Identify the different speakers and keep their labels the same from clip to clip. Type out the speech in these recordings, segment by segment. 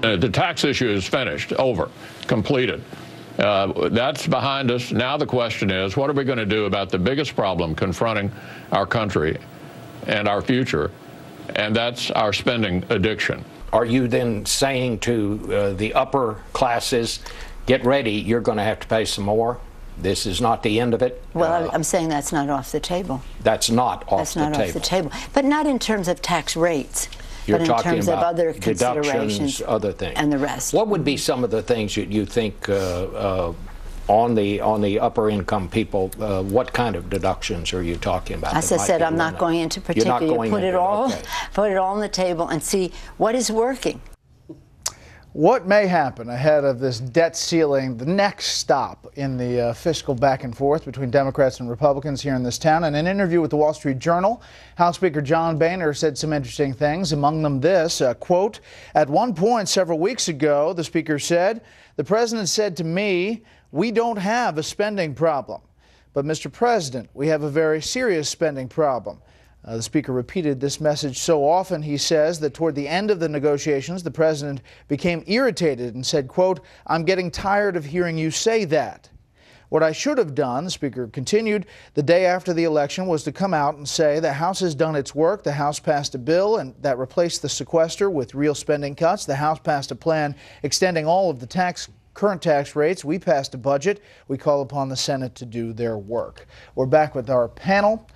Speaker 1: The tax issue is finished, over, completed. That's behind us. Now the question is, what are we going to do about the biggest problem confronting our country and our future, and that's our spending addiction.
Speaker 2: Are you then saying to the upper classes, get ready, you're going to have to pay some more? This is not the end of it?
Speaker 3: Well, I'm saying that's not off the table.
Speaker 2: That's not off the table.
Speaker 3: That's not off the table. But not in terms of tax rates.
Speaker 2: You're
Speaker 3: but in
Speaker 2: talking
Speaker 3: terms
Speaker 2: about
Speaker 3: of other considerations,
Speaker 2: other things,
Speaker 3: and the rest.
Speaker 2: What would be some of the things that you think on the upper income people? What kind of deductions are you talking about?
Speaker 3: As I said, I'm not going into particular. Put it all on the table and see what is working.
Speaker 4: What may happen ahead of this debt ceiling, the next stop in the fiscal back and forth between Democrats and Republicans here in this town? In an interview with the Wall Street Journal, House Speaker John Boehner said some interesting things, among them this, quote, "At one point several weeks ago," the speaker said, "the president said to me, we don't have a spending problem. But Mr. President, we have a very serious spending problem." The speaker repeated this message so often, he says, that toward the end of the negotiations, the president became irritated and said, quote, "I'm getting tired of hearing you say that. What I should have done," the speaker continued, "the day after the election was to come out and say the House has done its work. The House passed a bill and that replaced the sequester with real spending cuts. The House passed a plan extending all of the current tax rates. We passed a budget. We call upon the Senate to do their work." We're back with our panel.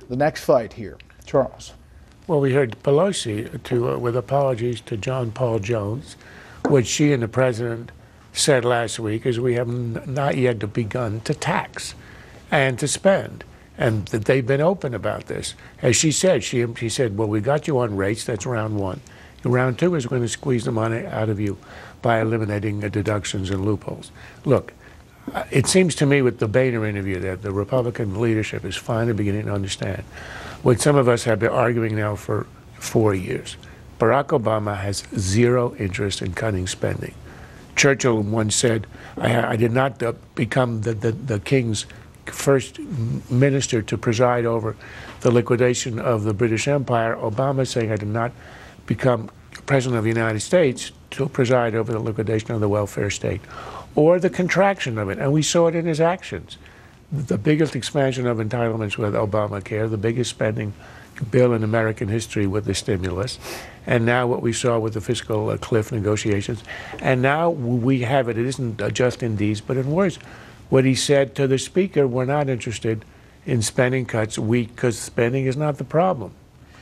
Speaker 4: The next fight here. Charles.
Speaker 5: Well, we heard Pelosi with apologies to John Paul Jones, which she and the president said last week is we have not yet begun to tax and to spend, and that they've been open about this. As she said, she said, well, we got you on rates, that's round one. Round two is going to squeeze the money out of you by eliminating the deductions and loopholes. Look, it seems to me with the Boehner interview that the Republican leadership is finally beginning to understand what some of us have been arguing now for 4 years. Barack Obama has zero interest in cutting spending. Churchill once said, I did not become the king's first minister to preside over the liquidation of the British Empire. Obama saying, I did not become president of the United States to preside over the liquidation of the welfare state or the contraction of it. And we saw it in his actions. The biggest expansion of entitlements with Obamacare, the biggest spending bill in American history with the stimulus, and now what we saw with the fiscal cliff negotiations. And now we have it. It isn't just in deeds, but in words. What he said to the speaker, we're not interested in spending cuts because spending is not the problem.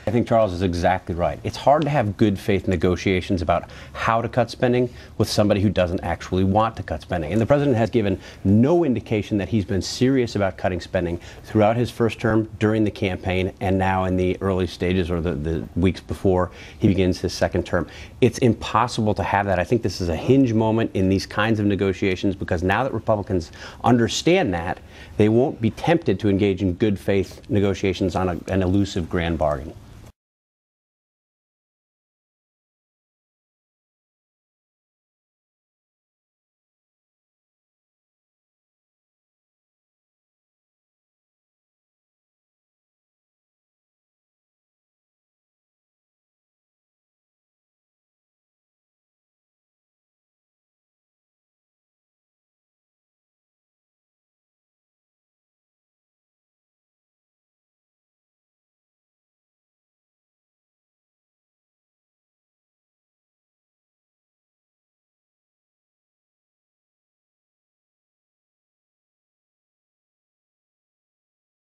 Speaker 6: I think Charles is exactly right. It's hard to have good faith negotiations about how to cut spending with somebody who doesn't actually want to cut spending. And the president has given no indication that he's been serious about cutting spending throughout his first term, during the campaign, and now in the early stages or the weeks before he begins his second term. It's impossible to have that. I think this is a hinge moment in these kinds of negotiations because now that Republicans understand that, they won't be tempted to engage in good faith negotiations on an elusive grand bargain.